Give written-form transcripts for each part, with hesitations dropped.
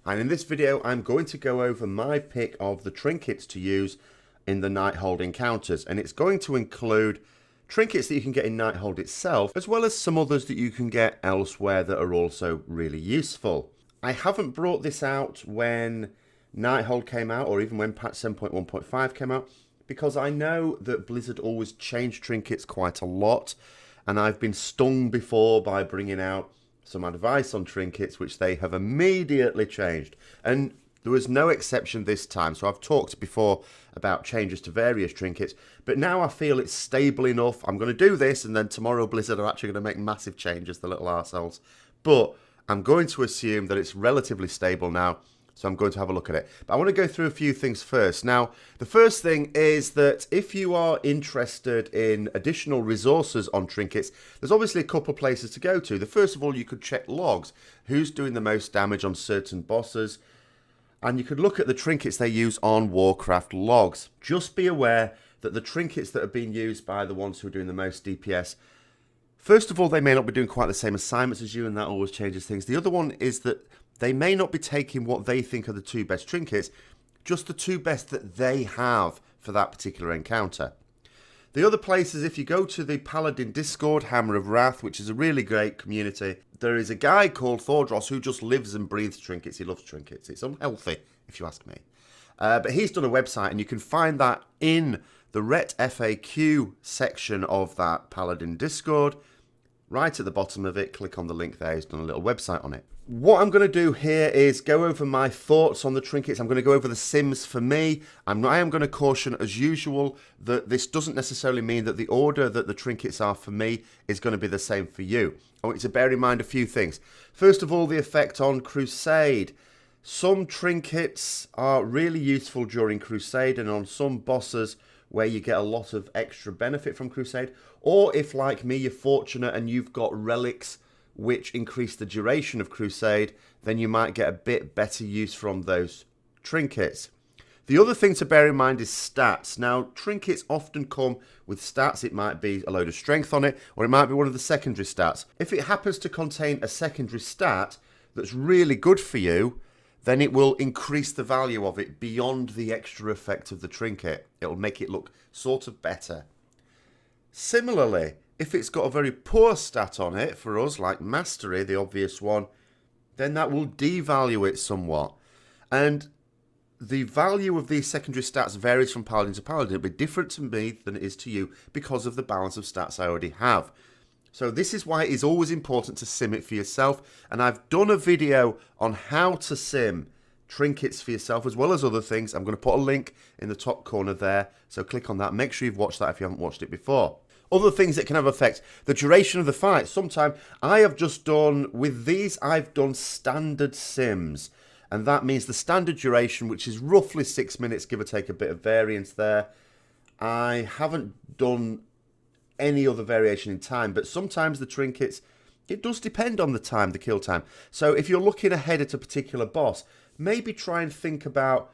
And in this video I'm going to go over my pick of the trinkets to use in the Nighthold encounters, and it's going to include trinkets that you can get in Nighthold itself, as well as some others that you can get elsewhere that are also really useful. I haven't brought this out when Nighthold came out, or even when patch 7.1.5 came out, because I know that Blizzard always changed trinkets quite a lot, and I've been stung before by bringing out some advice on trinkets which they have immediately changed, and there was no exception this time. So I've talked before about changes to various trinkets, but now I feel it's stable enough. I'm going to do this, and then tomorrow Blizzard are actually going to make massive changes, the little arseholes. But I'm going to assume that it's relatively stable now, so I'm going to have a look at it. But I want to go through a few things first. Now, the first thing is that if you are interested in additional resources on trinkets, there's obviously a couple of places to go to. First of all, you could check logs. Who's doing the most damage on certain bosses? And you could look at the trinkets they use on Warcraft logs. Just be aware that the trinkets that are being used by the ones who are doing the most DPS, first of all, they may not be doing quite the same assignments as you, and that always changes things. The other one is that they may not be taking what they think are the two best trinkets, just the two best that they have for that particular encounter. The other place is if you go to the Paladin Discord, Hammer of Wrath, which is a really great community, there is a guy called Thordros who just lives and breathes trinkets. He loves trinkets. It's unhealthy, if you ask me. But he's done a website, and you can find that in the Ret FAQ section of that Paladin Discord. Right at the bottom of it, click on the link there. He's done a little website on it. What I'm going to do here is go over my thoughts on the trinkets. I'm going to go over the sims for me. I am going to caution, as usual, that this doesn't necessarily mean that the order that the trinkets are for me is going to be the same for you. I want you to bear in mind a few things. First of all, the effect on Crusade. Some trinkets are really useful during Crusade and on some bosses where you get a lot of extra benefit from Crusade. Or if, like me, you're fortunate and you've got relics which increase the duration of Crusade, then you might get a bit better use from those trinkets. The other thing to bear in mind is stats. Now, trinkets often come with stats. It might be a load of strength on it, or it might be one of the secondary stats. If it happens to contain a secondary stat that's really good for you, then it will increase the value of it beyond the extra effect of the trinket. It will make it look sort of better. Similarly, if it's got a very poor stat on it, for us, like Mastery, the obvious one, then that will devalue it somewhat. And the value of these secondary stats varies from Paladin to Paladin. It'll be different to me than it is to you because of the balance of stats I already have. So this is why it is always important to sim it for yourself. And I've done a video on how to sim trinkets for yourself, as well as other things. I'm going to put a link in the top corner there. So click on that. Make sure you've watched that if you haven't watched it before. Other things that can have effect, the duration of the fight. Sometimes I have just done, with these, I've done standard sims. And that means the standard duration, which is roughly 6 minutes, give or take a bit of variance there. I haven't done any other variation in time, but sometimes the trinkets, it does depend on the time, the kill time. So if you're looking ahead at a particular boss, maybe try and think about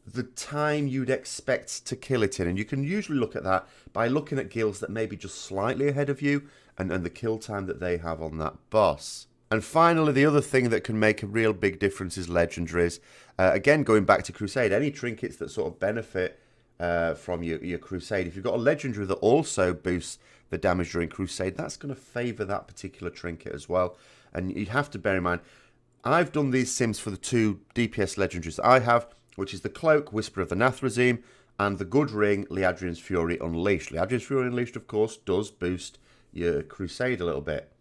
the time you'd expect to kill it in. And you can usually look at that by looking at guilds that may be just slightly ahead of you and the kill time that they have on that boss. And finally, the other thing that can make a real big difference is legendaries. Again, going back to Crusade, any trinkets that sort of benefit from your Crusade. If you've got a legendary that also boosts the damage during Crusade, that's going to favour that particular trinket as well. And you have to bear in mind, I've done these sims for the two DPS legendaries that I have, which is the Cloak, Whisper of the Nathrazim, and the Good Ring, Liadrian's Fury Unleashed. Liadrian's Fury Unleashed, of course, does boost your Crusade a little bit.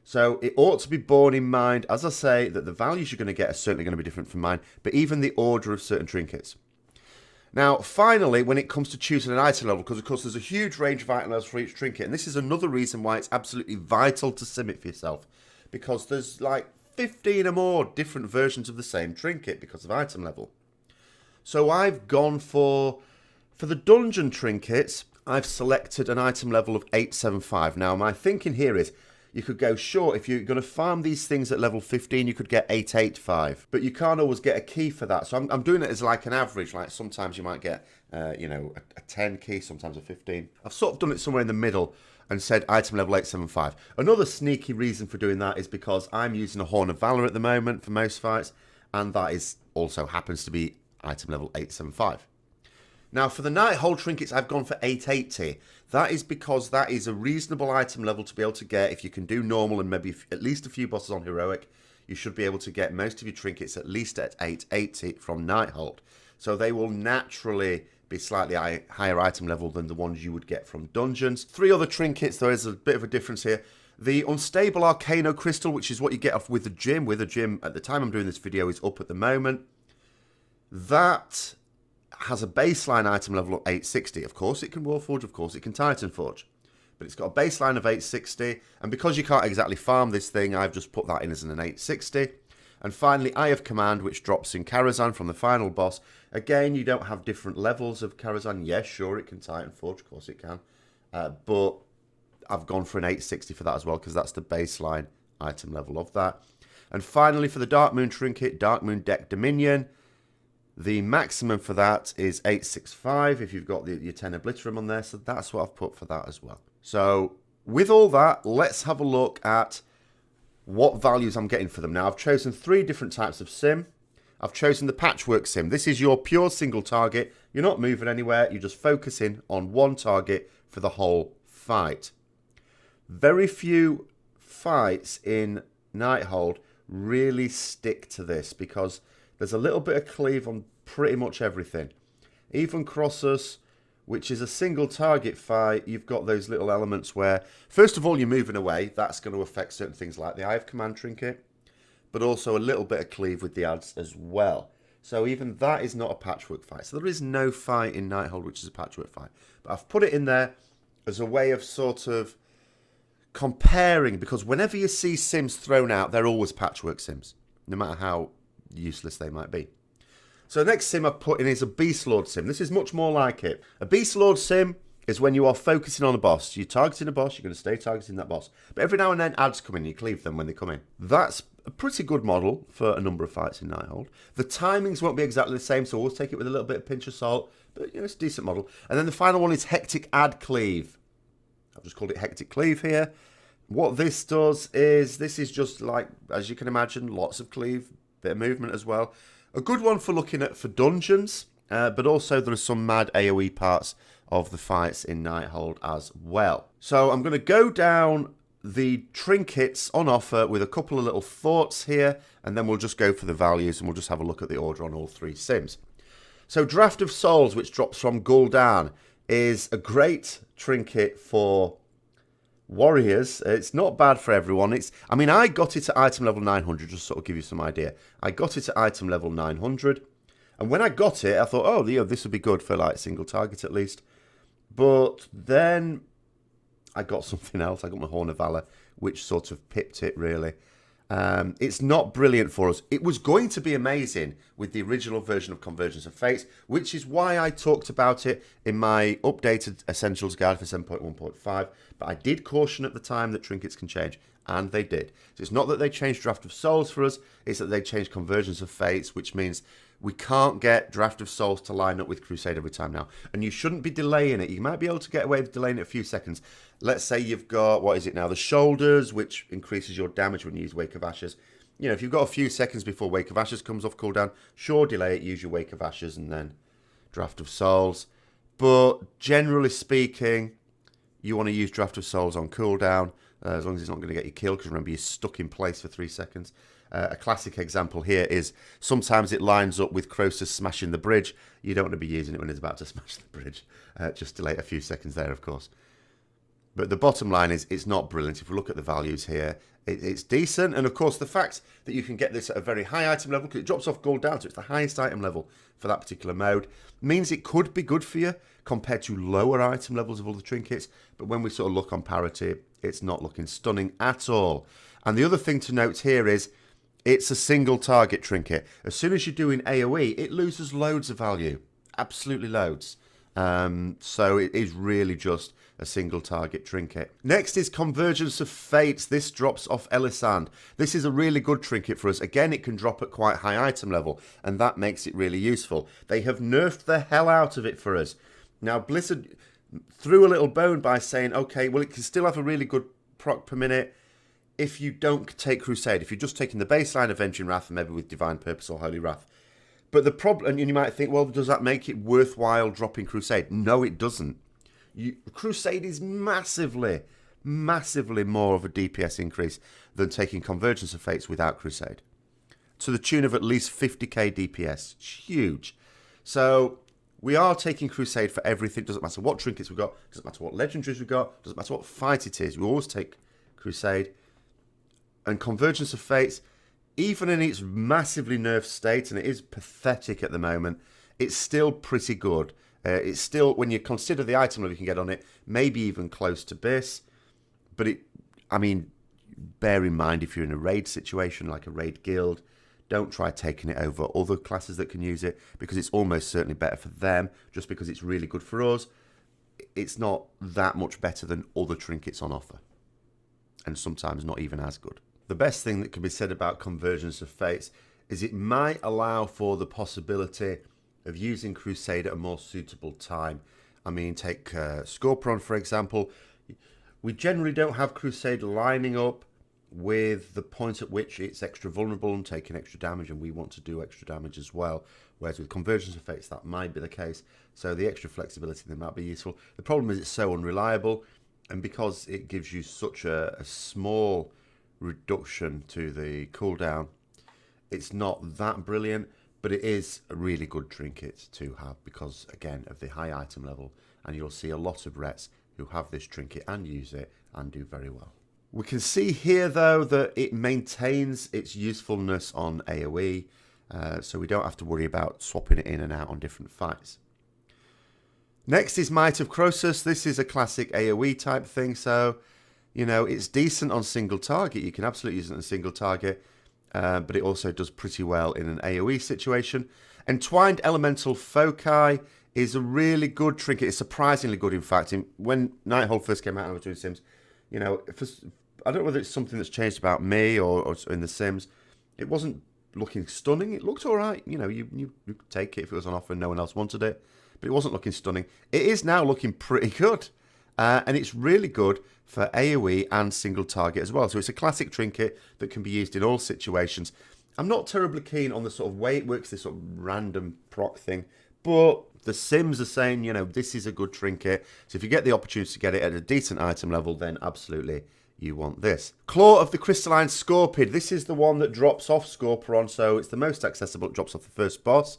So it ought to be borne in mind, as I say, that the values you're going to get are certainly going to be different from mine, but even the order of certain trinkets. Now, finally, when it comes to choosing an item level, because of course there's a huge range of item levels for each trinket, and this is another reason why it's absolutely vital to sim it for yourself, because there's like 15 or more different versions of the same trinket because of item level. So I've gone for the dungeon trinkets, I've selected an item level of 875. Now, my thinking here is, you could go short. If you're going to farm these things at level 15, you could get 885. But you can't always get a key for that. So I'm doing it as like an average. Like sometimes you might get, a 10 key, sometimes a 15. I've sort of done it somewhere in the middle and said item level 875. Another sneaky reason for doing that is because I'm using a Horn of Valor at the moment for most fights. and that is also happens to be item level 875. Now for the Nighthold Trinkets, I've gone for 880. That is because that is a reasonable item level to be able to get. If you can do normal and maybe at least a few bosses on heroic, you should be able to get most of your trinkets at least at 880 from Nighthold. So they will naturally be slightly higher item level than the ones you would get from dungeons. 3 other trinkets, there is a bit of a difference here. The Unstable Arcano Crystal, which is what you get off with the gym. With the gym, at the time I'm doing this video, is up at the moment. That has a baseline item level of 860. Of course it can Warforge, of course it can Titan Forge. But it's got a baseline of 860. And because you can't exactly farm this thing, I've just put that in as an 860. And finally, Eye of Command, which drops in Karazhan from the final boss. Again, you don't have different levels of Karazhan. Yes, sure, it can Titan Forge. Of course it can. But I've gone for an 860 for that as well, because that's the baseline item level of that. And finally, for the Dark Moon Trinket, Dark Moon Deck Dominion, the maximum for that is 865 if you've got your 10 Obliterum on there. So that's what I've put for that as well. So with all that, let's have a look at what values I'm getting for them. Now, I've chosen 3 different types of sim. I've chosen the Patchwork Sim. This is your pure single target. You're not moving anywhere. You're just focusing on one target for the whole fight. Very few fights in Nighthold really stick to this because there's a little bit of cleave on pretty much everything. Even Crossus, which is a single target fight, you've got those little elements where, first of all, you're moving away. That's going to affect certain things like the Eye of Command Trinket, but also a little bit of cleave with the ads as well. So even that is not a patchwork fight. So there is no fight in Nighthold which is a patchwork fight. But I've put it in there as a way of sort of comparing, because whenever you see sims thrown out, they're always patchwork sims, no matter how useless they might be. So the next sim I've put in is a Beast Lord sim. This is much more like it. A Beast Lord sim is when you are focusing on a boss. You're targeting a boss, you're going to stay targeting that boss. But every now and then ads come in, you cleave them when they come in. That's a pretty good model for a number of fights in Nighthold. The timings won't be exactly the same, so always take it with a little bit of pinch of salt. But you know, it's a decent model. And then the final one is Hectic Ad Cleave. I've just called it Hectic Cleave here. What this does is, this is just like, as you can imagine, lots of cleave, bit of movement as well. A good one for looking at for dungeons, but also there are some mad AoE parts of the fights in Nighthold as well. So I'm going to go down the trinkets on offer with a couple of little thoughts here, and then we'll just go for the values and we'll just have a look at the order on all 3 sims. So Draft of Souls, which drops from Gul'dan, is a great trinket for warriors. It's not bad for everyone. I mean, I got it at item level 900, just sort of give you some idea. I got it at item level 900, and when I got it, I thought, oh, this would be good for like single target at least. But then I got something else. I got my Horn of Valor, which sort of pipped it, really. It's not brilliant for us. It was going to be amazing with the original version of Convergence of Fates, which is why I talked about it in my updated Essentials Guide for 7.1.5. But I did caution at the time that trinkets can change, and they did. So it's not that they changed Draft of Souls for us, it's that they changed Convergence of Fates, which means we can't get Draft of Souls to line up with Crusade every time now. And you shouldn't be delaying it. You might be able to get away with delaying it a few seconds. Let's say you've got, what is it now, the Shoulders, which increases your damage when you use Wake of Ashes. You know, if you've got a few seconds before Wake of Ashes comes off cooldown, sure, delay it, use your Wake of Ashes and then Draft of Souls. But generally speaking, you want to use Draft of Souls on cooldown, as long as it's not going to get you killed, because remember, you're stuck in place for 3 seconds. A classic example here is sometimes it lines up with Croesus smashing the bridge. You don't want to be using it when it's about to smash the bridge. Just delay it a few seconds there, of course. But the bottom line is it's not brilliant. If we look at the values here, it's decent. And of course, the fact that you can get this at a very high item level, because it drops off Gul'dan, so it's the highest item level for that particular mode, means it could be good for you compared to lower item levels of all the trinkets. But when we sort of look on parity, it's not looking stunning at all. And the other thing to note here is it's a single target trinket. As soon as you're doing AoE, it loses loads of value. Absolutely loads. So it is really just a single target trinket. Next is Convergence of Fates. This drops off Elisand. This is a really good trinket for us. Again, it can drop at quite high item level, and that makes it really useful. They have nerfed the hell out of it for us. Now, Blizzard threw a little bone by saying, okay, well, it can still have a really good proc per minute. if you don't take Crusade, if you're just taking the baseline Avenging Wrath, maybe with Divine Purpose or Holy Wrath. But the problem, and you might think, well, does that make it worthwhile dropping Crusade? No, it doesn't. Crusade is massively, massively more of a DPS increase than taking Convergence of Fates without Crusade. To the tune of at least 50k DPS. It's huge. So we are taking Crusade for everything. Doesn't matter what trinkets we've got. Doesn't matter what legendaries we've got. Doesn't matter what fight it is. We always take Crusade. And Convergence of Fates, even in its massively nerfed state, and it is pathetic at the moment, it's still pretty good. It's still, when you consider the item level you can get on it, maybe even close to Bis. But bear in mind if you're in a raid situation, like a raid guild, don't try taking it over other classes that can use it, because it's almost certainly better for them. Just because it's really good for us, it's not that much better than other trinkets on offer. And sometimes not even as good. The best thing that can be said about Convergence of Fates is it might allow for the possibility of using Crusade at a more suitable time. I mean, take Scorpion, for example. We generally don't have Crusade lining up with the point at which it's extra vulnerable and taking extra damage, and we want to do extra damage as well. Whereas with Convergence of Fates, that might be the case. So the extra flexibility there might be useful. The problem is it's so unreliable, and because it gives you such a small reduction to the cooldown, it's not that brilliant. But it is a really good trinket to have because, again, of the high item level. And you'll see a lot of Rets who have this trinket and use it and do very well. We can see here, though, that it maintains its usefulness on AoE. So we don't have to worry about swapping it in and out on different fights. Next is Might of Croesus. This is a classic AoE type thing. So, it's decent on single target. You can absolutely use it on a single target. But it also does pretty well in an AoE situation. Entwined Elemental Foci is a really good trinket. It's surprisingly good, in fact. When Nighthold first came out and I was doing Sims, I don't know whether it's something that's changed about me or in the Sims. It wasn't looking stunning. It looked all right. You could take it if it was on offer and no one else wanted it. But it wasn't looking stunning. It is now looking pretty good. And it's really good for AoE and single target as well. So it's a classic trinket that can be used in all situations. I'm not terribly keen on the sort of way it works, this sort of random proc thing. But the Sims are saying, this is a good trinket. So if you get the opportunity to get it at a decent item level, then absolutely you want this. Claw of the Crystalline Scorpid. This is the one that drops off Scorpion. So it's the most accessible. It drops off the first boss.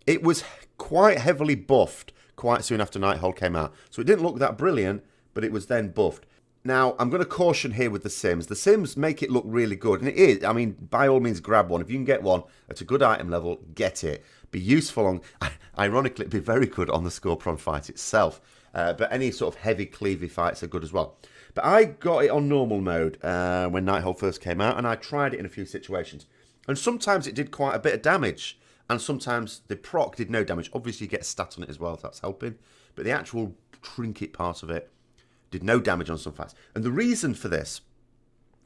It was quite heavily buffed quite soon after Nighthold came out. So it didn't look that brilliant, but it was then buffed. Now, I'm going to caution here with the Sims. The Sims make it look really good, and it is. I mean, by all means, grab one. If you can get one at a good item level, get it. Be useful on, ironically, it'd be very good on the Scorpion fight itself. But any sort of heavy cleavy fights are good as well. But I got it on normal mode when Nighthold first came out, and I tried it in a few situations. And sometimes it did quite a bit of damage. And sometimes the proc did no damage. Obviously, you get a stat on it as well, if that's helping. But the actual trinket part of it did no damage on some fights. And the reason for this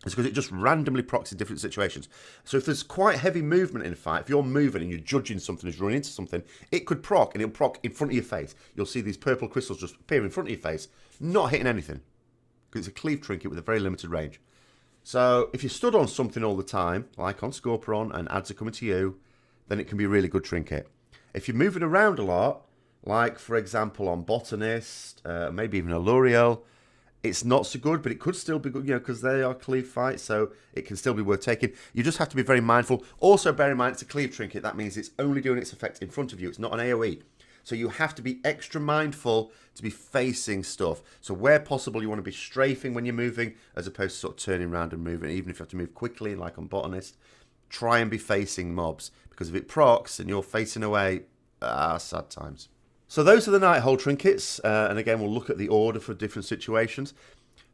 is because it just randomly procs in different situations. So if there's quite heavy movement in a fight, if you're moving and you're judging something as you run into something, it could proc, and it'll proc in front of your face. You'll see these purple crystals just appear in front of your face, not hitting anything. Because it's a cleave trinket with a very limited range. So if you stood on something all the time, like on Scorpion, and ads are coming to you, then it can be a really good trinket. If you're moving around a lot, like, for example, on Botanist, maybe even a L'Oreal, it's not so good, but it could still be good, because they are cleave fights, so it can still be worth taking. You just have to be very mindful. Also, bear in mind, it's a cleave trinket. That means it's only doing its effect in front of you. It's not an AoE. So you have to be extra mindful to be facing stuff. So where possible, you want to be strafing when you're moving, as opposed to sort of turning around and moving, even if you have to move quickly, like on Botanist. Try and be facing mobs, because if it procs and you're facing away, sad times. So those are the Nighthold trinkets, and again, we'll look at the order for different situations.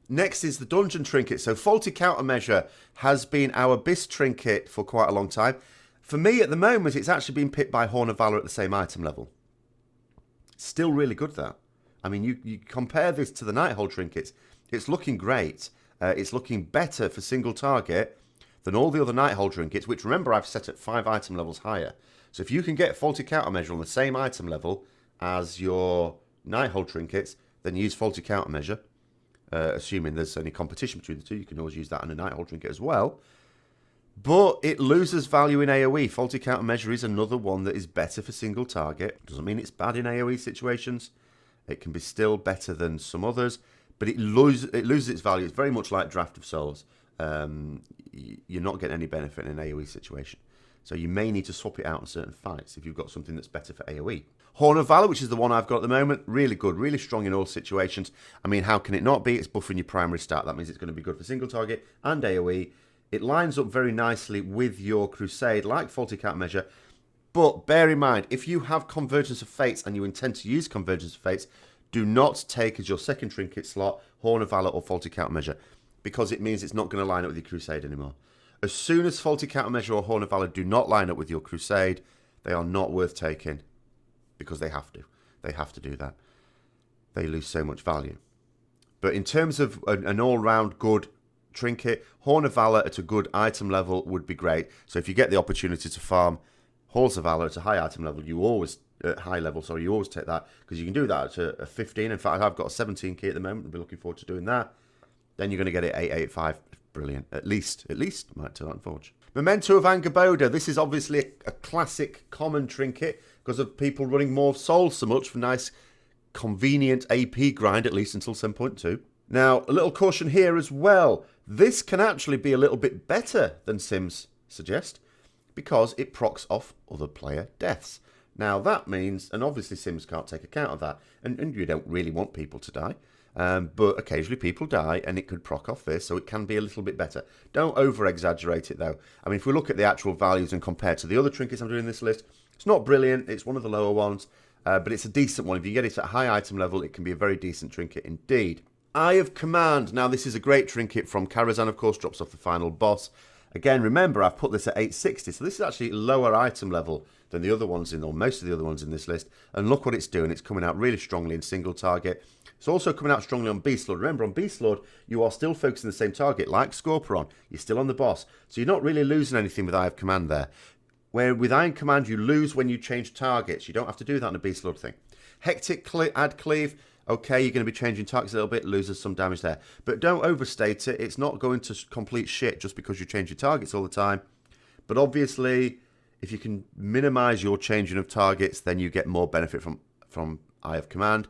Next is the Dungeon Trinket. So Faulty Countermeasure has been our Bis trinket for quite a long time. For me, at the moment, it's actually been picked by Horn of Valor at the same item level. Still really good, that. I mean, you compare this to the Nighthold trinkets, it's looking great. It's looking better for single target than all the other Nighthold trinkets, which, remember, I've set at 5 item levels higher. So if you can get Faulty Countermeasure on the same item level as your Nighthold trinkets, then use Faulty Countermeasure. assuming there's any competition between the two. You can always use that on a Nighthold Trinket as well. But it loses value in AoE. Faulty Countermeasure is another one that is better for single target. Doesn't mean it's bad in AoE situations. It can be still better than some others, but it loses its value. It's very much like Draft of Souls. You're not getting any benefit in an AoE situation. So you may need to swap it out in certain fights if you've got something that's better for AoE. Horn of Valor, which is the one I've got at the moment, really good, really strong in all situations. I mean, how can it not be? It's buffing your primary stat. That means it's going to be good for single target and AoE. It lines up very nicely with your Crusade, like Faulty Countermeasure. But bear in mind, if you have Convergence of Fates and you intend to use Convergence of Fates, do not take as your second trinket slot Horn of Valor or Faulty Countermeasure, because it means it's not going to line up with your Crusade anymore. As soon as Faulty Countermeasure or Horn of Valor do not line up with your Crusade, they are not worth taking, because they have to. They have to do that. They lose so much value. But in terms of an all-round good trinket, Horn of Valor at a good item level would be great. So if you get the opportunity to farm Halls of Valor at a high item level, you always you always take that, because you can do that at a 15. In fact, I've got a 17 key at the moment. I'll be looking forward to doing that. Then you're going to get it 885. Brilliant. At least might tell that Forge. Memento of Angerboda. This is obviously a classic common trinket because of people running more souls so much for nice convenient AP grind, at least until 7.2. Now, a little caution here as well. This can actually be a little bit better than Sims suggest, because it procs off other player deaths. Now, that means, and obviously Sims can't take account of that, and you don't really want people to die, but occasionally people die, and it could proc off this, so it can be a little bit better. Don't over-exaggerate it, though. I mean, if we look at the actual values and compare to the other trinkets I'm doing in this list, it's not brilliant. It's one of the lower ones, but it's a decent one. If you get it at high item level, it can be a very decent trinket indeed. Eye of Command. Now, this is a great trinket from Karazhan, of course, drops off the final boss. Again, remember, I've put this at 860, so this is actually lower item level than the other ones or most of the other ones in this list. And look what it's doing. It's coming out really strongly in single target. It's also coming out strongly on Beast Lord. Remember, on Beast Lord, you are still focusing the same target, like Scorpion. You're still on the boss. So you're not really losing anything with Eye of Command there. Where with Eye of Command, you lose when you change targets. You don't have to do that on a Beast Lord thing. Hectic Ad Cleave. Okay, you're going to be changing targets a little bit, loses some damage there. But don't overstate it. It's not going to complete shit just because you change your targets all the time. But obviously, if you can minimize your changing of targets, then you get more benefit from Eye of Command.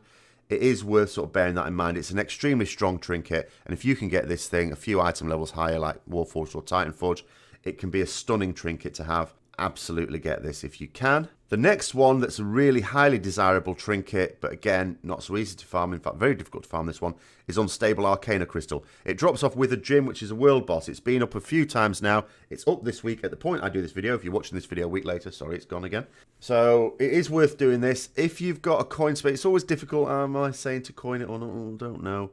It is worth sort of bearing that in mind. It's an extremely strong trinket, and if you can get this thing a few item levels higher, like Warforged or Titanforge, it can be a stunning trinket to have. Absolutely get this if you can. The next one that's a really highly desirable trinket, but again, not so easy to farm, in fact, very difficult to farm this one, is Unstable Arcana Crystal. It drops off with a gym, which is a world boss. It's been up a few times now. It's up this week at the point I do this video. If you're watching this video a week later, sorry, it's gone again. So it is worth doing this. If you've got a coin space, it's always difficult. Am I saying to coin it or not? Don't know.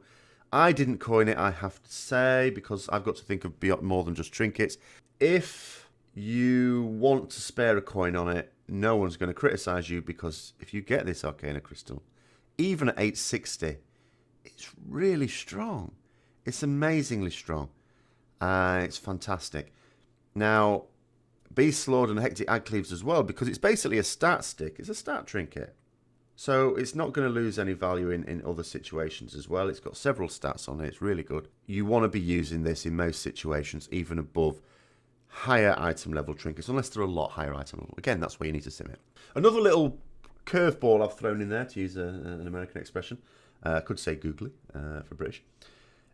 I didn't coin it, I have to say, because I've got to think of beyond more than just trinkets. If you want to spare a coin on it, no one's going to criticize you, because if you get this Arcana Crystal, even at 860, it's really strong. It's amazingly strong. It's fantastic. Now, Beast Lord and Hectic Ad Cleaves as well, because it's basically a stat stick. It's a stat trinket. So it's not going to lose any value in other situations as well. It's got several stats on it. It's really good. You want to be using this in most situations, even above higher item level trinkets, unless they're a lot higher item level. Again, that's where you need to sim it. Another little curveball I've thrown in there, to use an American expression, I could say googly for British,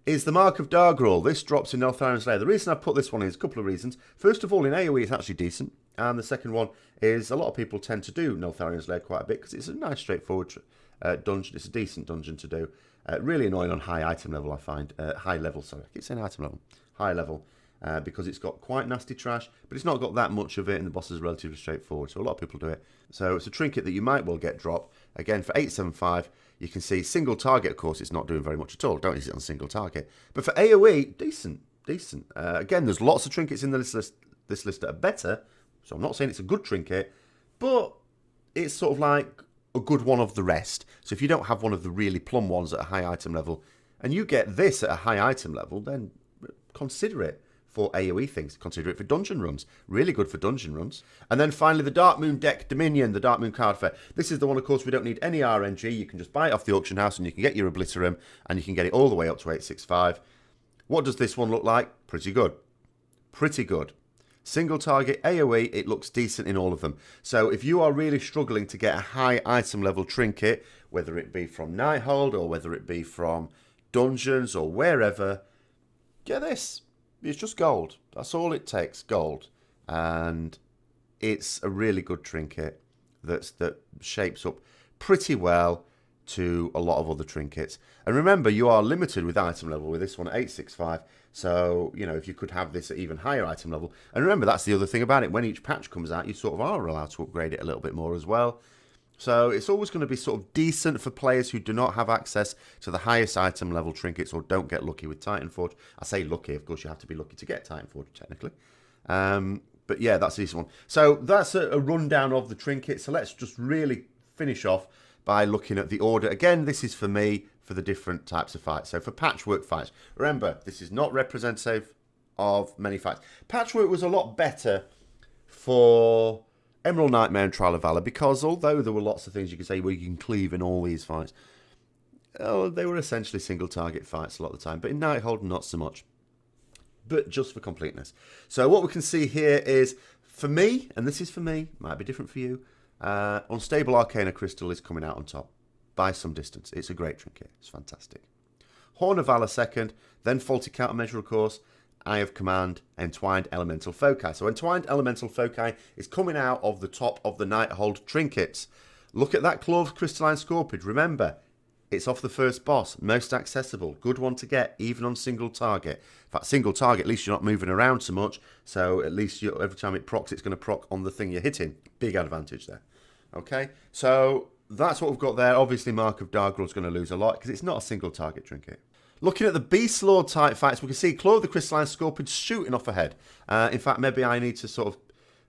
is the Mark of Dargrul. This drops in Neltharion Lair. The reason I put this one is a couple of reasons. First of all, in AoE it's actually decent, and the second one is a lot of people tend to do Neltharion Lair quite a bit, because it's a nice straightforward dungeon. It's a decent dungeon to do. Really annoying on high item level, I find. High level, sorry, I keep saying item level. High level. Because it's got quite nasty trash, but it's not got that much of it, and the boss is relatively straightforward, so a lot of people do it. So it's a trinket that you might well get dropped. Again, for 875, you can see single target, of course, it's not doing very much at all. Don't use it on single target. But for AoE, decent. Again, there's lots of trinkets in this list that are better, so I'm not saying it's a good trinket, but it's sort of like a good one of the rest. So if you don't have one of the really plum ones at a high item level, and you get this at a high item level, then consider it. for AoE things. Consider it for dungeon runs. Really good for dungeon runs. And then finally, the Dark Moon deck Dominion, the Dark Moon card fair. This is the one, of course, we don't need any RNG. You can just buy it off the auction house and you can get your Obliterum and you can get it all the way up to 865. What does this one look like? Pretty good. Pretty good. Single target AoE, it looks decent in all of them. So if you are really struggling to get a high item level trinket, whether it be from Nighthold or whether it be from dungeons or wherever, get this. It's just gold. That's all it takes, gold. And it's a really good trinket that shapes up pretty well to a lot of other trinkets. And remember, you are limited with item level with this one at 865. So, you know, if you could have this at even higher item level. And remember, that's the other thing about it. When each patch comes out, you sort of are allowed to upgrade it a little bit more as well. So it's always going to be sort of decent for players who do not have access to the highest item level trinkets or don't get lucky with Titanforge. I say lucky, of course you have to be lucky to get Titanforge technically. But yeah, that's this one. So that's a rundown of the trinkets. So let's just really finish off by looking at the order. Again, this is for me for the different types of fights. So for patchwork fights, remember, this is not representative of many fights. Patchwork was a lot better for Emerald Nightmare and Trial of Valor, because although there were lots of things you could say where you can cleave in all these fights, they were essentially single target fights a lot of the time. But in Nighthold, not so much. But just for completeness. So what we can see here is, for me, and this is for me, might be different for you, Unstable Arcana Crystal is coming out on top by some distance. It's a great trinket. It's fantastic. Horn of Valor second, then Faulty Countermeasure, of course, Eye of Command, Entwined Elemental Foci. So Entwined Elemental Foci is coming out of the top of the Nighthold Trinkets. Look at that Clove Crystalline Scorpid. Remember, it's off the first boss. Most accessible. Good one to get, even on single target. In fact, single target, at least you're not moving around so much. So at least every time it procs, it's going to proc on the thing you're hitting. Big advantage there. Okay, so that's what we've got there. Obviously, Mark of Dargrul is going to lose a lot because it's not a single target trinket. Looking at the Beast Lord type fights, we can see Claw of the Crystalline Scorpion shooting off ahead. In fact, maybe I need to sort of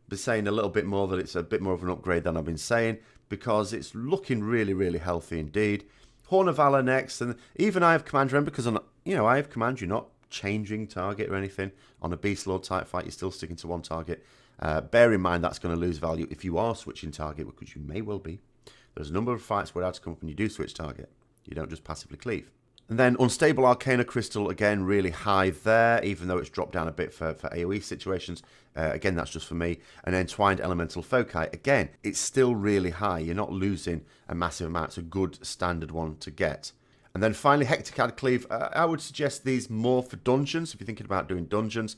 be saying a little bit more that it's a bit more of an upgrade than I've been saying, because it's looking really, really healthy indeed. Horn of Valor next, and even Eye of Command, remember, because on, Eye of Command, you're not changing target or anything. On a Beast Lord type fight, you're still sticking to one target. Bear in mind that's going to lose value if you are switching target, because you may well be. There's a number of fights where that's come up when you do switch target. You don't just passively cleave. And then Unstable Arcana Crystal, again, really high there, even though it's dropped down a bit for AoE situations. Again, that's just for me. And Entwined Elemental Foci, again, it's still really high. You're not losing a massive amount. It's a good standard one to get. And then finally, Hectocad Cleave. I would suggest these more for dungeons, if you're thinking about doing dungeons.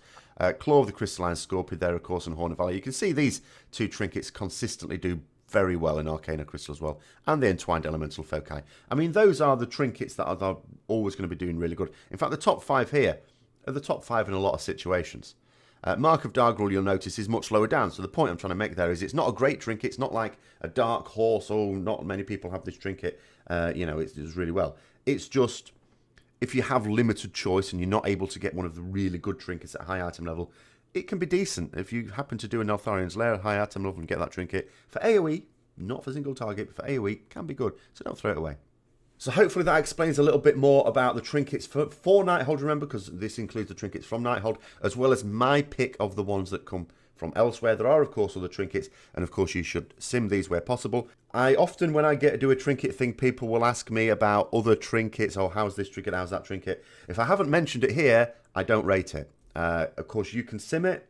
Claw of the Crystalline Scorpion there, of course, and Horn of Valor. You can see these two trinkets consistently do very well in Arcana Crystal as well, and the Entwined Elemental Foci. I mean, those are the trinkets that are always going to be doing really good. In fact, the top 5 here are the top 5 in a lot of situations. Mark of Dargrul, you'll notice, is much lower down. So the point I'm trying to make there is it's not a great trinket. It's not like a Dark Horse. Oh, not many people have this trinket. It does really well. It's just, if you have limited choice and you're not able to get one of the really good trinkets at high item level, it can be decent. If you happen to do an Neltharian's Lair at high item level and get that trinket, for AoE, not for single target, but for AoE, can be good. So don't throw it away. So hopefully that explains a little bit more about the trinkets for Nighthold, remember, because this includes the trinkets from Nighthold, as well as my pick of the ones that come from elsewhere. There are, of course, other trinkets, and of course you should sim these where possible. I often, when I do a trinket thing, people will ask me about other trinkets. Oh, how's this trinket? How's that trinket? If I haven't mentioned it here, I don't rate it. Of course, you can sim it.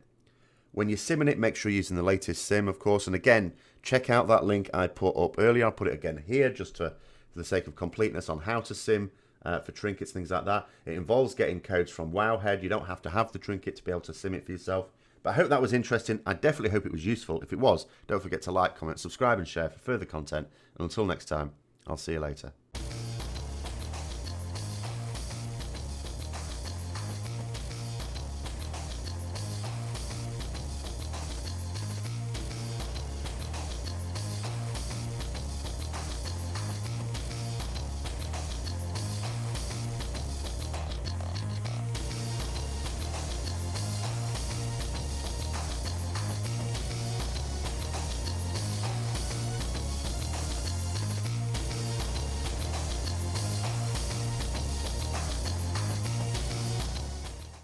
When you're simming it, make sure you're using the latest sim, of course. And again, check out that link I put up earlier. I'll put it again here just for the sake of completeness on how to sim for trinkets, things like that. It involves getting codes from Wowhead. You don't have to have the trinket to be able to sim it for yourself. But I hope that was interesting. I definitely hope it was useful. If it was, don't forget to like, comment, subscribe, and share for further content. And until next time, I'll see you later.